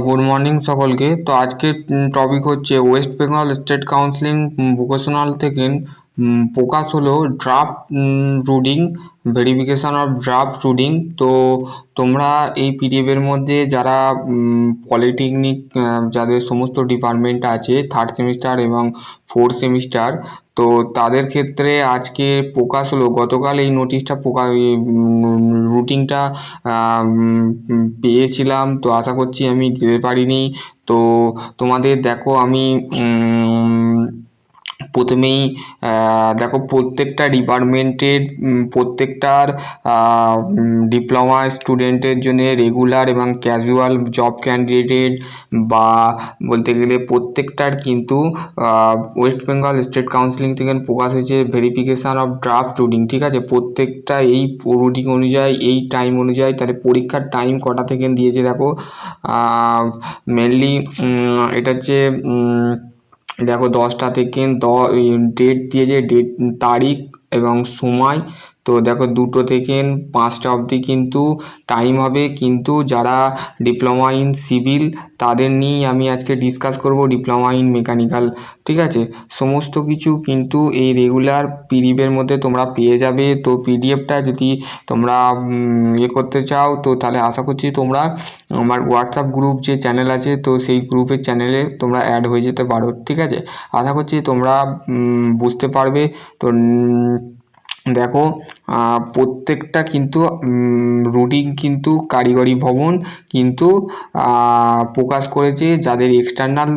Good morning সকলকে। তো আজকের টপিক হচ্ছে West Bengal state counselling vocational থেকে প্রকাশ হলো ড্রাফট রুডিং, ভেরিফিকেশন অফ ড্রাফট রুডিং। তো তোমরা এই পিডিএফের মধ্যে যারা পলিটেকনিক যাদের সমস্ত ডিপার্টমেন্ট আছে থার্ড সেমিস্টার এবং ফোর্থ সেমিস্টার, তো তাদের ক্ষেত্রে আজকে প্রকাশ হলো। গতকাল এই নোটিশটা রুটিনটা পেয়েছিলাম, তো আশা করছি আমি দিতে পারিনি। তো তোমাদের দেখো আমি প্রথমেই দেখো প্রত্যেকটা ডিপার্টমেন্টের প্রত্যেকটার ডিপ্লোমা স্টুডেন্টের জন্য রেগুলার এবং ক্যাজুয়াল জব ক্যান্ডিডেট বা বলতে গেলে প্রত্যেকটার কিন্তু ওয়েস্ট বেঙ্গল স্টেট কাউন্সিলিং থেকে প্রকাশ হয়েছে ভেরিফিকেশান অফ ড্রাফট রুটিন। ঠিক আছে, প্রত্যেকটা এই রুটিন অনুযায়ী এই টাইম অনুযায়ী তাহলে পরীক্ষার টাইম কটা থেকে দিয়েছে দেখো। মেনলি এটা হচ্ছে দেখো 10টা থেকে ডেট দিয়েছে, ডেট তারিখ এবং সময়। তো দেখো 2টো থেকে 5টা অবধি কিন্তু টাইম হবে। কিন্তু যারা ডিপ্লোমা ইন সিভিল তাদের নিয়েই আমি আজকে ডিসকাস করব, ডিপ্লোমা ইন মেকানিক্যাল। ঠিক আছে, সমস্ত কিছু কিন্তু এই রেগুলার পিডিএফের মধ্যে তোমরা পেয়ে যাবে। তো পিডিএফটা যদি তোমরা করতে চাও তো তাহলে আশা করছি তোমরা আমার হোয়াটসঅ্যাপ গ্রুপ যে চ্যানেল আছে, তো সেই গ্রুপের চ্যানেলে তোমরা অ্যাড হয়ে যেতে পারো। ঠিক আছে, আশা করছি তোমরা বুঝতে পারবে। তো দেখো প্রত্যেকটা কিন্তু রুটিন কিন্তু কারিগরি ভবন কিন্তু প্রকাশ করেছে। যাদের এক্সটার্নাল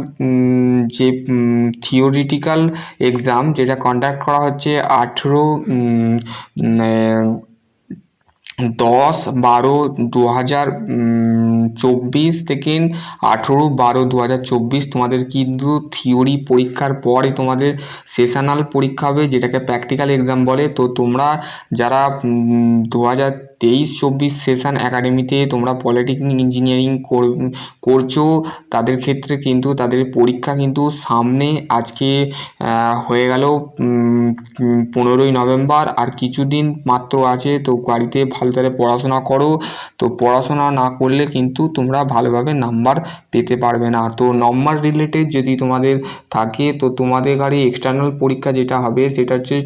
যে থিওরিটিক্যাল এক্সাম যেটা কন্ডাক্ট করা হচ্ছে 10/12/2024 থেকে 18/12/2024 তোমাদের কিন্তু থিওরি পরীক্ষার পরে তোমাদের সেশনাল পরীক্ষা হবে, যেটাকে প্র্যাকটিক্যাল এক্সাম বলে। তো তোমরা যারা 2023-24 সেশন একাডেমিতে তোমরা পলিটেকনিক ইঞ্জিনিয়ারিং করছো তাদের ক্ষেত্রে কিন্তু তাদের পরীক্ষা কিন্তু সামনে আজকে হয়ে গেল 15ই নভেম্বর, আর কিছুদিন মাত্র আছে। তো বাড়িতে ভালো করে পড়াশোনা করো। তো পড়াশোনা না করলে কিন্তু তোমরা ভালোভাবে নাম্বার পেতে পারবে না। তো নাম্বার রিলেটেড যদি তোমাদের থাকে তো তোমাদের ঘরে এক্সটার্নাল পরীক্ষা যেটা হবে সেটা হচ্ছে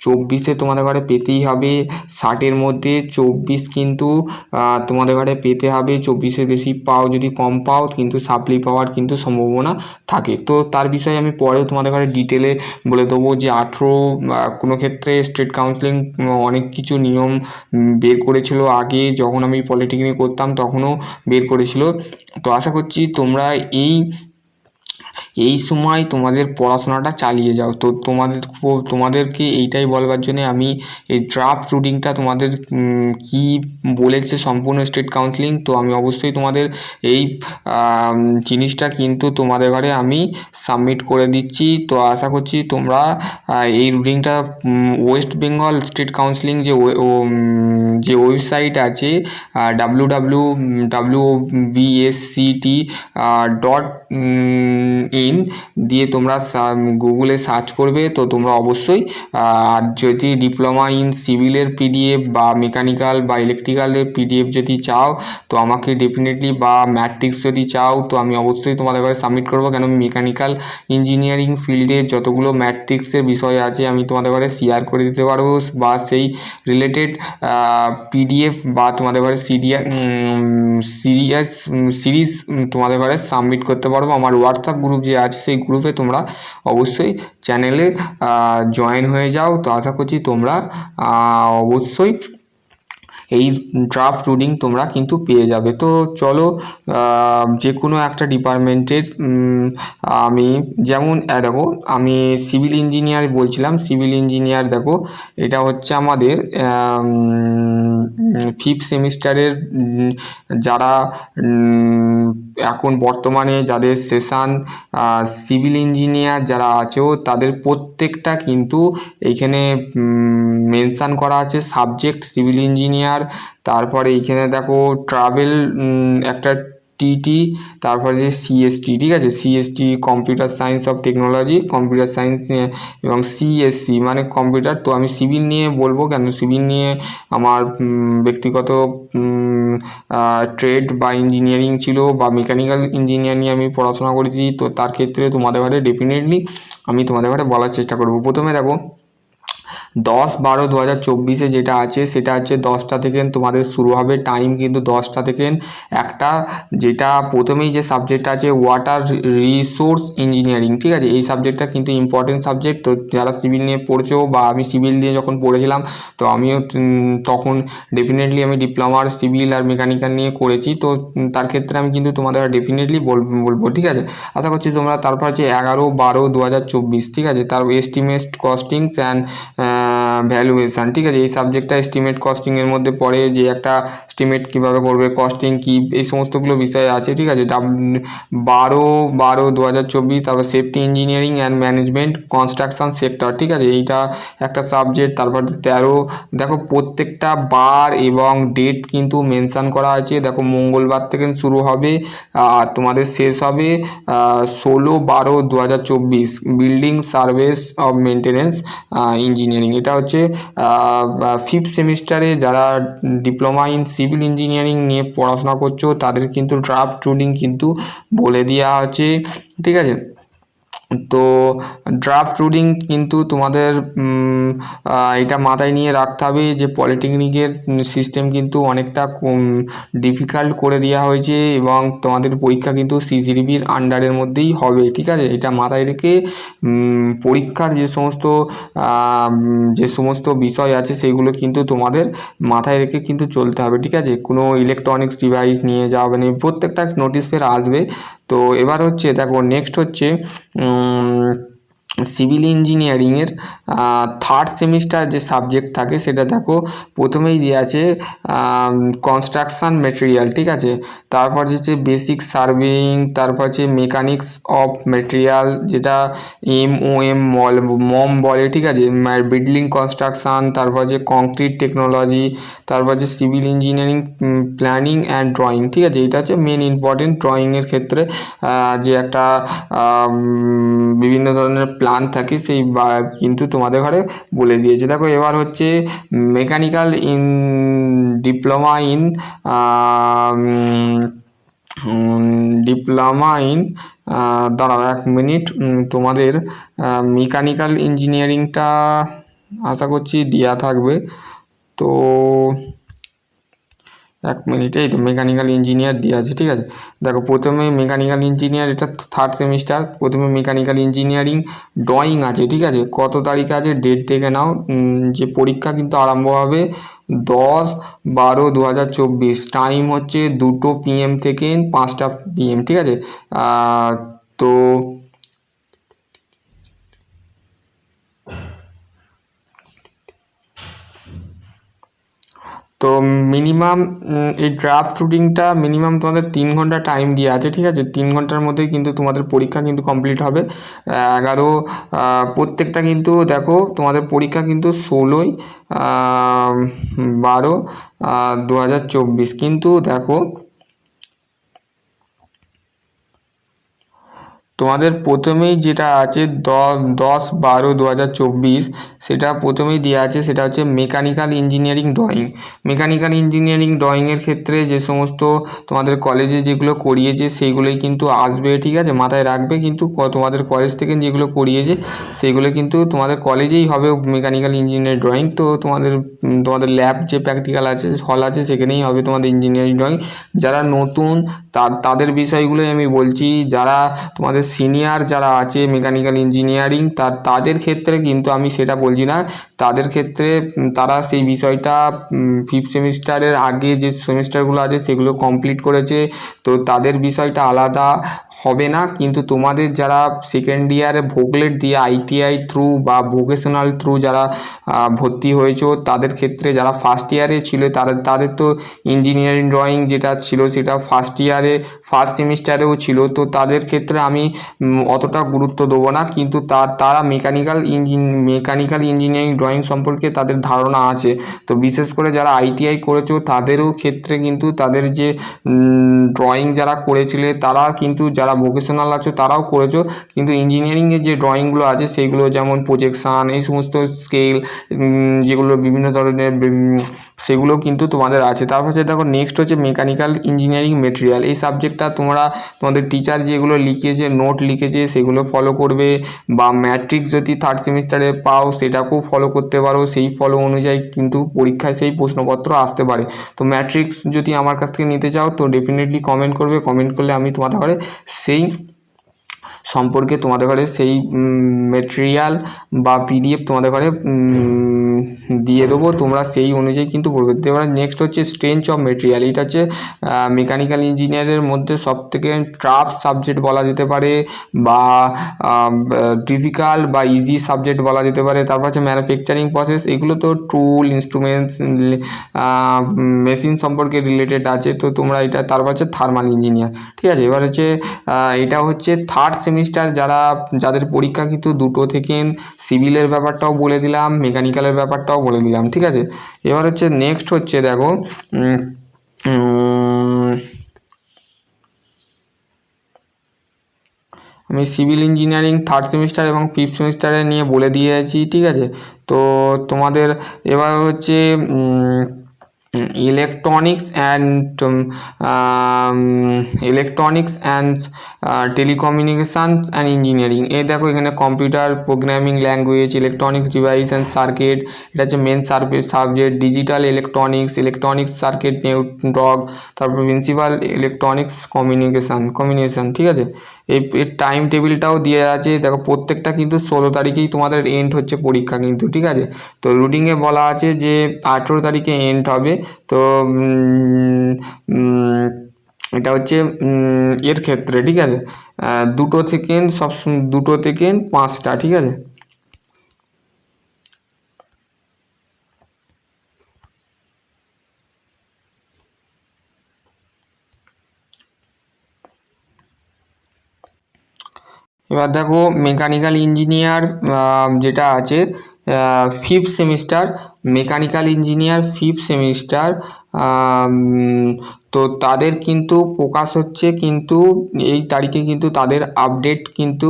24-এ তোমাদের ঘরে পেতেই হবে। 60-এর মধ্যে 24 কিন্তু তোমাদের ঘরে পেতে হবে। 24-এর বেশি পাও, যদি কম পাও কিন্তু সাপ্লি পাওয়ার কিন্তু সম্ভাবনা থাকে। তো তার বিষয়ে আমি পরেও তোমাদের ঘরে ডিটেলে বলে দেবো যে 18 কোনো ক্ষেত্রে স্টেট কাউন্সিলিং অনেক কিছু নিয়ম বের করেছিল আগে, যখন আমি পলিটেকনিক করতাম তখনও বের করেছিল। তো আশা করছি তোমরা এই সময় তোমাদের পড়াশোনাটা চালিয়ে যাও। তো তোমাদেরকে এইটাই বলবার জন্যে আমি এই ড্রাফট রুটিনটা তোমাদের কি বলেছে সম্পূর্ণ স্টেট কাউন্সিলিং, তো আমি অবশ্যই তোমাদের এই জিনিসটা কিন্তু তোমাদের ঘরে আমি সাবমিট করে দিচ্ছি। তো আশা করছি তোমরা এই রুটিনটা ওয়েস্ট বেঙ্গল স্টেট কাউন্সিলিং যে ওয়েবসাইট আছে www.bsct.in দিয়ে তোমরা গুগলে সার্চ করবে। তো তোমরা অবশ্যই আর যদি ডিপ্লোমা ইন সিভিলের পিডিএফ বা মেকানিক্যাল বা ইলেকট্রিক্যালের পিডিএফ যদি চাও তো আমাকে ডেফিনেটলি, বা ম্যাট্রিক্স যদি চাও তো আমি অবশ্যই তোমাদের ঘরে সাবমিট করবো। কেন মেকানিক্যাল ইঞ্জিনিয়ারিং ফিল্ডে যতগুলো ম্যাট্রিক্সের বিষয় আছে আমি তোমাদের ঘরে শেয়ার করে দিতে পারবো, বা সেই রিলেটেড পিডিএফ বা তোমাদের ঘরে সিরিজ তোমাদের ঘরে সাবমিট করতে পারবো। আমার হোয়াটসঅ্যাপ গ্রুপ যে আছে সেই গ্রুপে তোমরা অবশ্যই চ্যানেলে জয়েন হয়ে যাও। তো আশা করছি তোমরা অবশ্যই এই ড্রাফট রুটিন তোমরা কিন্তু পেয়ে যাবে। তো চলো যে কোনো একটা ডিপার্টমেন্টের আমি যেমন দেখো আমি সিভিল ইঞ্জিনিয়ার বলছিলাম। সিভিল ইঞ্জিনিয়ার দেখো এটা হচ্ছে আমাদের 5th সেমিস্টারের যারা এখন বর্তমানে যাদের সেশন সিভিল ইঞ্জিনিয়ার যারা আছেও তাদের প্রত্যেকটা কিন্তু এইখানে মেনশান করা আছে সাবজেক্ট সিভিল ইঞ্জিনিয়ার। তারপরে এইখানে দেখো ট্রাভেল একটা টিটি, তারপর যে সিএসটি, ঠিক আছে, CST computer science of technology, computer science, এবং সিএসসি মানে কম্পিউটার। তো আমি সিভিল নিয়ে বলবো, কেন সিভিল নিয়ে আমার ব্যক্তিগত ট্রেড বা ইঞ্জিনিয়ারিং ছিল, বা মেকানিক্যাল ইঞ্জিনিয়ার নিয়ে আমি পড়াশোনা করেছি। তো তার ক্ষেত্রে তোমাদের ঘরে ডেফিনেটলি আমি তোমাদের ঘরে বলার চেষ্টা করব। প্রথমে দেখো 10/12/2024 যেটা আছে সেটা হচ্ছে 10টা থেকে তোমাদের শুরু হবে টাইম, কিন্তু 10টা থেকে একটা, যেটা প্রথমেই যে সাবজেক্ট আছে ওয়াটার রিসোর্স ইঞ্জিনিয়ারিং, ঠিক আছে, এই সাবজেক্টটা কিন্তু ইম্পর্টেন্ট সাবজেক্ট। তো যারা সিভিল নিয়ে পড়ছো, বা আমি সিভিল দিয়ে যখন পড়েছিলাম, তো আমিও তখন ডেফিনেটলি আমি ডিপ্লোমার সিভিল আর মেকানিক্যাল নিয়ে করেছি। তো তার ক্ষেত্রে আমি কিন্তু তোমাদের ডেফিনেটলি বলবো, ঠিক আছে। আশা করছি তোমরা। তারপর হচ্ছে 11/12/2024, ঠিক আছে, তার এস্টিমেট কস্টিংস অ্যান্ড ভ্যালুয়েশান, ঠিক আছে, এই সাবজেক্টটা এস্টিমেট কস্টিংয়ের মধ্যে পড়ে, যে একটা এস্টিমেট কীভাবে করবে, কস্টিং কী, এই সমস্তগুলো বিষয় আছে, ঠিক আছে। 12/12/2024। তারপর safety engineering and management construction sector, ঠিক আছে, এইটা একটা সাবজেক্ট। তারপর 13, দেখো প্রত্যেকটা বার এবং ডেট কিন্তু মেনশান করা আছে। দেখো মঙ্গলবার থেকে শুরু হবে আর তোমাদের শেষ হবে 16/12/2024, building service of maintenance engineering. এটা হচ্ছে 5th সেমিস্টারে যারা ডিপ্লোমা ইন সিভিল ইঞ্জিনিয়ারিং নিয়ে পড়াশোনা করছো তাদের কিন্তু ড্রাফট রুলিং কিন্তু বলে দেওয়া আছে, ঠিক আছে। তো ড্রাফট রুলিং কিন্তু তোমাদের এটা মাথায় নিয়ে রাখতে হবে যে পলিটেকনিকের সিস্টেম কিন্তু অনেকটা ডিফিকাল্ট করে দেওয়া হয়েছে, এবং তোমাদের পরীক্ষা কিন্তু সিজিডিবির আন্ডারের মধ্যেই হবে, ঠিক আছে। এটা মাথায় রেখে পরীক্ষার যে সমস্ত বিষয় আছে সেগুলো কিন্তু তোমাদের মাথায় রেখে কিন্তু চলতে হবে, ঠিক আছে। কোনো ইলেকট্রনিক্স ডিভাইস নিয়ে যাওয়া নেই, প্রত্যেকটা নোটিশ ফের আসবে। তো এবার হচ্ছে দেখো নেক্সট হচ্ছে সিভিল ইঞ্জিনিয়ারিংয়ের 3rd সেমিস্টার যে সাবজেক্ট থাকে সেটা দেখো প্রথমেই দেওয়া আছে কনস্ট্রাকশান মেটেরিয়াল, ঠিক আছে। তারপর হচ্ছে বেসিক সার্ভেইং, তারপর হচ্ছে মেকানিক্স অফ মেটেরিয়াল, যেটা মম বলে, ঠিক আছে, বিল্ডিং কনস্ট্রাকশান, তারপর হচ্ছে কংক্রিট টেকনোলজি, তারপর হচ্ছে civil engineering planning and drawing, ঠিক আছে। এটা হচ্ছে মেন ইম্পর্টেন্ট ড্রয়িংয়ের ক্ষেত্রে, যে একটা বিভিন্ন ধরনের প্ল্যান থাকে সেই কিন্তু তোমাদের ঘরে বলে দিয়েছে। দেখো এবার হচ্ছে মেকানিক্যাল ইন ডিপ্লোমা ইন দাঁড়াও 1 মিনিট, তোমাদের মেকানিক্যাল ইঞ্জিনিয়ারিংটা আশা করছি দেওয়া থাকবে। তো 1 মিনিট, এই তো মেকানিক্যাল ইঞ্জিনিয়ার দেওয়া আছে, ঠিক আছে। দেখো প্রথমে মেকানিক্যাল ইঞ্জিনিয়ার, এটা 3rd সেমিস্টার, প্রথমে মেকানিক্যাল ইঞ্জিনিয়ারিং ড্রয়িং আছে, ঠিক আছে। কত তারিখ আছে ডেট দেখে নাও, যে পরীক্ষা কিন্তু আরম্ভ হবে 10/12/2024, টাইম হচ্ছে 2টো PM থেকে 5টা PM, ঠিক আছে। তো তো মিনিমাম এই ড্রাফট রুটিনটা মিনিমাম তোমাদের 3 ঘন্টা টাইম দেওয়া আছে, ঠিক আছে। 3 ঘন্টার মধ্যেই কিন্তু তোমাদের পরীক্ষা কিন্তু কমপ্লিট হবে। 11 প্রত্যেকটা কিন্তু দেখো তোমাদের পরীক্ষা কিন্তু 16/12/2024, কিন্তু দেখো তোমাদের প্রথমেই যেটা আছে 10/12/2024, সেটা প্রথমেই দেওয়া আছে, সেটা হচ্ছে mechanical engineering drawing. Mechanical engineering ড্রয়িংয়ের ক্ষেত্রে যে সমস্ত তোমাদের কলেজে যেগুলো করিয়েছে সেইগুলোই কিন্তু আসবে, ঠিক আছে, মাথায় রাখবে। কিন্তু তোমাদের কলেজ থেকে যেগুলো করিয়েছে সেইগুলো কিন্তু তোমাদের কলেজেই হবে মেকানিক্যাল ইঞ্জিনিয়ারিং ড্রয়িং। তো তোমাদের ল্যাব যে প্র্যাকটিক্যাল আছে, হল আছে, সেখানেই হবে তোমাদের ইঞ্জিনিয়ারিং ড্রয়িং। যারা নতুন তাদের বিষয়গুলোই আমি বলছি। যারা তোমাদের সিনিয়র যারা আছে মেকানিক্যাল ইঞ্জিনিয়ারিং তাদের ক্ষেত্রে কিন্তু আমি সেটা বলছি না। তাদের ক্ষেত্রে তারা সেই বিষয়টা 5th সেমিস্টারের আগে যে সেমিস্টারগুলো আছে সেগুলো কমপ্লিট করেছে, তো তাদের বিষয়টা আলাদা হবে না, কিন্তু তোমাদের যারা সেকেন্ড ইয়ারে ভোগলেট দিয়ে আইটিআই থ্রু বা ভোকেশনাল থ্রু যারা ভর্তি হয়েছো, তাদের ক্ষেত্রে যারা ফার্স্ট ইয়ারে ছিল তাদের তো ইঞ্জিনিয়ারিং ড্রয়িং যেটা ছিল সেটা ফার্স্ট ইয়ারে ফার্স্ট সেমিস্টারেও ছিল, তো তাদের ক্ষেত্রে আমি অতটা গুরুত্ব দেবো না, কিন্তু তারা মেকানিক্যাল ইঞ্জিনিয়ারিং ড্রয়িং সম্পর্কে তাদের ধারণা আছে। তো বিশেষ করে যারা আইটিআই করেছো তাদেরও ক্ষেত্রে কিন্তু তাদের যে ড্রয়িং যারা করেছিলে তারা কিন্তু যারা ভোকেশনাল আছো তারাও করেছো, কিন্তু ইঞ্জিনিয়ারিংয়ের যে ড্রয়িংগুলো আছে সেইগুলো যেমন প্রজেকশান এই সমস্ত স্কেল যেগুলো বিভিন্ন ধরনের সেগুলো কিন্তু তোমাদের আছে। তারপর হচ্ছে দেখো নেক্সট হচ্ছে মেকানিক্যাল ইঞ্জিনিয়ারিং মেটেরিয়াল। এই সাবজেক্টটা তোমাদের টিচার যেগুলো লিখেছে নোট লিখেছে সেগুলো ফলো করবে, বা ম্যাট্রিক্স যদি থার্ড সেমিস্টারে পাও সেটাকেও ফলো করতে পারো, সেই ফলো অনুযায়ী কিন্তু পরীক্ষায় সেই প্রশ্নপত্র আসতে পারে। তো ম্যাট্রিক্স যদি আমার কাছ থেকে নিতে চাও তো ডেফিনেটলি কমেন্ট করবে, কমেন্ট করলে আমি তোমাদের ঘরে সেই সম্পর্কে তোমাদের ঘরে সেই মেটেরিয়াল বা পিডিএফ তোমাদের ঘরে দিয়ে দেবো, তোমরা সেই অনুযায়ী কিন্তু পড়বে। এবার নেক্সট হচ্ছে স্ট্রেংথ অফ মেটেরিয়াল। এটা হচ্ছে মেকানিক্যাল ইঞ্জিনিয়ারের মধ্যে সবথেকে টাফ সাবজেক্ট বলা যেতে পারে, বা ডিফিকাল্ট বা ইজি সাবজেক্ট বলা যেতে পারে। তারপর হচ্ছে ম্যানুফ্যাকচারিং প্রসেস, এগুলো তো টুল ইনস্ট্রুমেন্টস মেশিন সম্পর্কে রিলেটেড আছে, তো তোমরা এটা। তারপর হচ্ছে থার্মাল ইঞ্জিনিয়ার, ঠিক আছে। এবার হচ্ছে এটা হচ্ছে থার্ড সেমিস্টার যাদের পরীক্ষা কিন্তু দুটো থেকে সিভিলের ব্যাপারটাও বলে দিলাম, মেকানিক্যালের ব্যাপারটাও বলে দিলাম, ঠিক আছে। এবার হচ্ছে নেক্সট হচ্ছে দেখো আমি সিভিল ইঞ্জিনিয়ারিং থার্ড সেমিস্টার এবং ফিফথ সেমিস্টারে নিয়ে বলে দিয়েছি, ঠিক আছে। তো তোমাদের এবার হচ্ছে electronics and telecommunications and engineering. এই দেখো এখানে computer programming language, electronics device and circuit, এটা হচ্ছে main subject. Digital electronics circuit network, তারপর প্রিন্সিপাল ইলেকট্রনিক্স কমিউনিকেশান, ঠিক আছে। এর টাইম টেবিলটাও দিয়ে আছে দেখো, প্রত্যেকটা কিন্তু 16 তারিখেই তোমাদের এন্ড হচ্ছে পরীক্ষা কিন্তু, ঠিক আছে। তো রুটিনে বলা আছে যে 18 তারিখে এন্ড হবে। তো এটা হচ্ছে এর ক্ষেত্রে, ঠিক আছে, 2টো থেকে 5টা, ঠিক আছে। এবার দেখো মেকানিক্যাল ইঞ্জিনিয়ার যেটা আছে fifth semester, mechanical engineer fifth semester, তো তাদের কিন্তু প্রকাশ হচ্ছে কিন্তু এই তারিখে কিন্তু তাদের আপডেট কিন্তু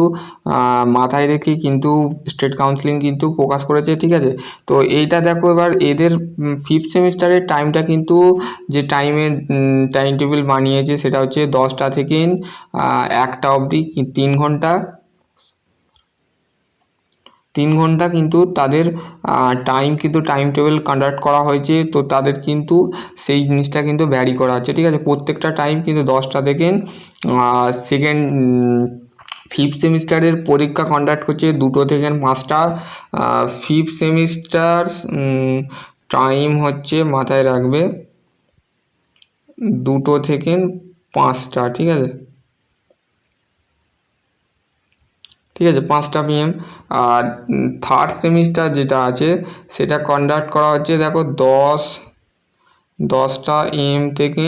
মাথায় রেখে কিন্তু স্টেট কাউন্সিলিং কিন্তু প্রকাশ করেছে, ঠিক আছে। তো এইটা দেখো এবার এদের ফিফথ সেমিস্টারের টাইমটা কিন্তু যে টাইম টেবিল বানিয়েছে সেটা হচ্ছে 10টা থেকে 1টা অবধি 3 ঘন্টা কিন্তু তাদের টাইম টেবিল কন্ডাক্ট করা হয়েছে। তো তাদের কিন্তু সেই জিনিসটা কিন্তু ভ্যারি করা হচ্ছে, ঠিক আছে। প্রত্যেকটা টাইম কিন্তু 10টা থেকে ফিফথ সেমিস্টারের পরীক্ষা কন্ডাক্ট করছে 2টো থেকে 5টা। ফিফথ সেমিস্টার টাইম হচ্ছে মাথায় রাখবে 2টো থেকে 5টা, ঠিক আছে, 5টা PM। আর থার্ড সেমিস্টার যেটা আছে সেটা কন্ডাক্ট করা হচ্ছে দেখো 10টা AM থেকে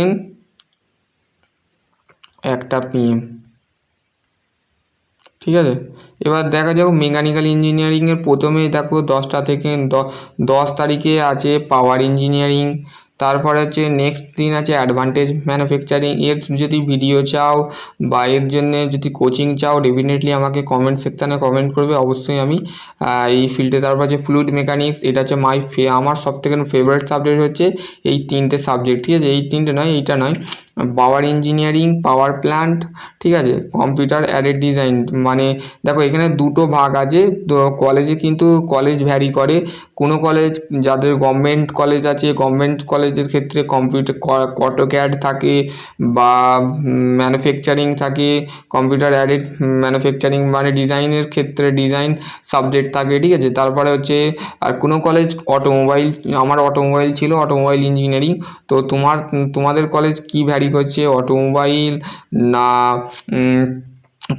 1টা PM, ঠিক আছে। এবার দেখা যাক মেকানিক্যাল ইঞ্জিনিয়ারিংয়ের প্রথমেই দেখো 10টা থেকে 10 তারিখে আছে পাওয়ার ইঞ্জিনিয়ারিং। তারপরে হচ্ছে নেক্সট দিন আছে অ্যাডভান্টেজ ম্যানুফ্যাকচারিং। এর যদি ভিডিও চাও বা এর জন্যে যদি কোচিং চাও ডেফিনেটলি আমাকে কমেন্ট সেকশানে কমেন্ট করবে, অবশ্যই আমি এই ফিল্ডে। তারপর আছে ফ্লুইড মেকানিক্স, এটা হচ্ছে আমার সবথেকে ফেভারিট সাবজেক্ট হচ্ছে এই 3টে সাবজেক্ট, ঠিক আছে। এই 3টে নয়, এইটা নয়, পাওয়ার ইঞ্জিনিয়ারিং, পাওয়ার প্ল্যান্ট, ঠিক আছে, কম্পিউটার অ্যাডেড ডিজাইন। মানে দেখো এখানে 2টো ভাগ আছে, তো কলেজে কিন্তু কলেজ ভ্যারি করে। কোনো কলেজ যাদের গভর্নমেন্ট কলেজ আছে, গভর্নমেন্ট কলেজের ক্ষেত্রে কম্পিউটার অটোক্যাড থাকে বা ম্যানুফ্যাকচারিং থাকে, কম্পিউটার অ্যাডেড ম্যানুফ্যাকচারিং মানে ডিজাইনের ক্ষেত্রে ডিজাইন সাবজেক্ট থাকে, ঠিক আছে। তারপরে হচ্ছে আর কোনো কলেজ অটোমোবাইল, আমার অটোমোবাইল ছিল, অটোমোবাইল ইঞ্জিনিয়ারিং। তো তোমাদের কলেজ কি ভ্যারি করছে, অটোমোবাইল না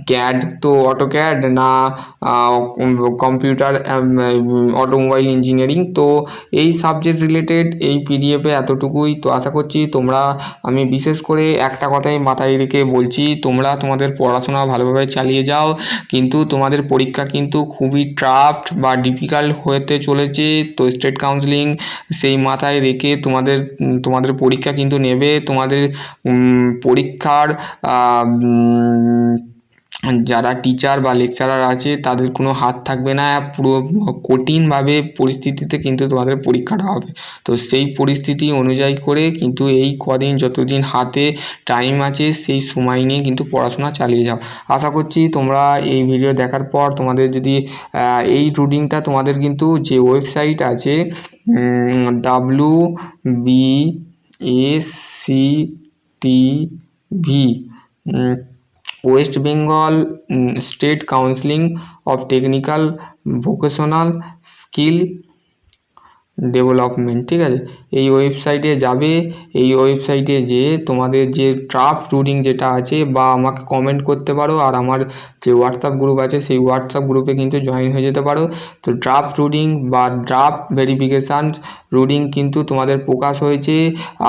ক্যাড তো অটোক্যাড না কম্পিউটার অটোমোবাইল ইঞ্জিনিয়ারিং, তো এই সাবজেক্ট রিলেটেড এই পিডিএফে এতটুকুই। তো আশা করছি তোমরা, আমি বিশেষ করে একটা কথাই মাথায় রেখে বলছি, তোমরা তোমাদের পড়াশোনা ভালোভাবে চালিয়ে যাও, কিন্তু তোমাদের পরীক্ষা কিন্তু খুবই টাফ বা ডিফিকাল্ট হতে চলেছে। তো স্টেট কাউন্সিলিং সেই মাথায় রেখে তোমাদের পরীক্ষা কিন্তু নেবে। তোমাদের পরীক্ষার যারা টিচার বা লেকচারার আছে তাদের কোনো হাত থাকবে না, পুরো কঠিনভাবে পরিস্থিতিতে কিন্তু তোমাদের পরীক্ষাটা হবে। তো সেই পরিস্থিতি অনুযায়ী করে কিন্তু এই কদিন যতদিন হাতে টাইম আছে সেই সময় নিয়ে কিন্তু পড়াশোনা চালিয়ে যাও। আশা করছি তোমরা এই ভিডিও দেখার পর তোমাদের যদি এই রুটিনটা তোমাদের কিন্তু যে ওয়েবসাইট আছে WBSCTV West Bengal state counselling of technical vocational skill development, ঠিক আছে, এই ওয়েবসাইটে যাবে। এই ওয়েবসাইটে যেয়ে তোমাদের যে ড্রাফট রুটিন যেটা আছে, বা আমাকে কমেন্ট করতে পারো, আর আমার যে হোয়াটসঅ্যাপ গ্রুপ আছে সেই হোয়াটসঅ্যাপ গ্রুপে কিন্তু জয়েন হয়ে যেতে পারো। তো ড্রাফট রুটিন বা ড্রাফট ভেরিফিকেশান রুটিন কিন্তু তোমাদের প্রকাশ হয়েছে।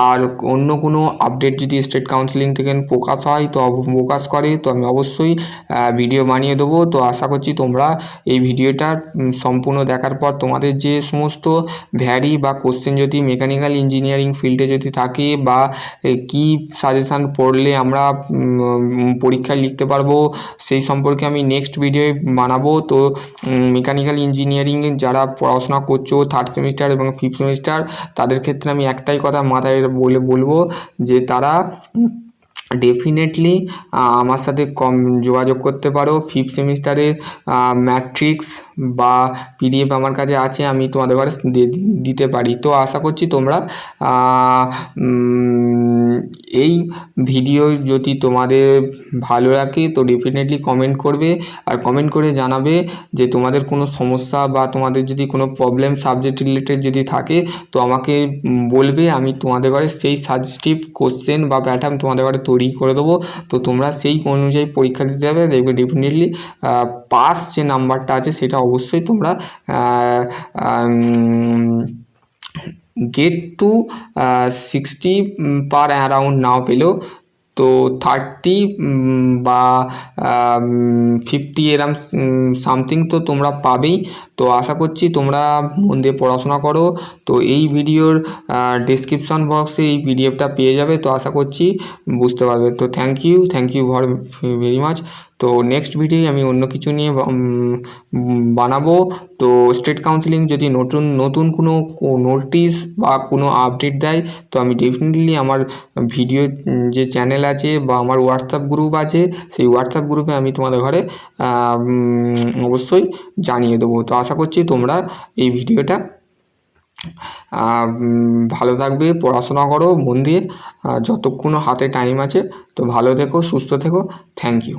আর অন্য কোনো আপডেট যদি স্টেট কাউন্সিলিং থেকে প্রকাশ হয়, তো প্রকাশ করে, তো আমি অবশ্যই ভিডিও বানিয়ে দেবো। তো আশা করছি তোমরা এই ভিডিওটা সম্পূর্ণ দেখার পর তোমাদের যে সমস্ত ভ্যারি বা কোশ্চেন যদি মেকানিক্যাল ইঞ্জিনিয়ারিং ফিল্ডে যদি থাকে, বা কি সাজেশান পড়লে আমরা পরীক্ষায় লিখতে পারবো, সেই সম্পর্কে আমি নেক্সট ভিডিও বানাবো। তো মেকানিক্যাল ইঞ্জিনিয়ারিংয়ে যারা পড়াশোনা করছো থার্ড সেমিস্টার এবং ফিফথ সেমিস্টার, তাদের ক্ষেত্রে আমি একটাই কথা মাথায় বলবো যে তারা ডেফিনেটলি আমার সাথে যোগাযোগ করতে পারো। ফিফথ সেমিস্টারের ম্যাট্রিক্স বা পিডিএফ আমার কাছে আছে, আমি তোমাদের ঘরে দিতে পারি। তো আশা করছি তোমরা এই ভিডিও যদি তোমাদের ভালো লাগে তো ডেফিনেটলি কমেন্ট করবে, আর কমেন্ট করে জানাবে যে তোমাদের কোনো সমস্যা বা তোমাদের যদি কোনো প্রবলেম সাবজেক্ট রিলেটেড যদি থাকে, তো আমাকে বলবে। আমি তোমাদের ঘরে সেই সাজেস্টিভ কোশ্চেন বা প্যাটার্ন তোমাদের ঘরে তৈরি করে দেবো। তো তোমরা সেই অনুযায়ী পরীক্ষা দিতে যাবে, দেখবে ডেফিনেটলি পাস যে নাম্বারটা আছে সেটা অবশ্যই তোমরা গেট টু 60 পার অ্যারাউন্ড নাও পেলেও তো 30 বা 50 এরম সামথিং তো তোমরা পাবেই। তো আশা করছি তোমরা মন দিয়ে পড়াশোনা করো। তো এই ভিডিওর ডেসক্রিপশন বক্সে এই পিডিএফটা পেয়ে যাবে। তো আশা করছি বুঝতে পারবে। তো থ্যাংক ইউ ভেরি মাচ। তো নেক্সট ভিডিও আমি অন্য কিছু নিয়ে বানাবো। তো স্টেট কাউন্সিলিং যদি নতুন কোনো নোটিশ বা কোনো আপডেট দেয়, তো আমি ডেফিনেটলি আমার ভিডিও যে চ্যানেল আছে বা আমার হোয়াটসঅ্যাপ গ্রুপ আছে, সেই হোয়াটসঅ্যাপ গ্রুপে আমি তোমাদের ঘরে অবশ্যই জানিয়ে দেবো। তো আশা করছি তোমরা এই ভিডিওটা ভালো থাকবে, পড়াশোনা করো মন দিয়ে, যতক্ষণ হাতে টাইম আছে। তো ভালো থেকো, সুস্থ থেকো। Thank you.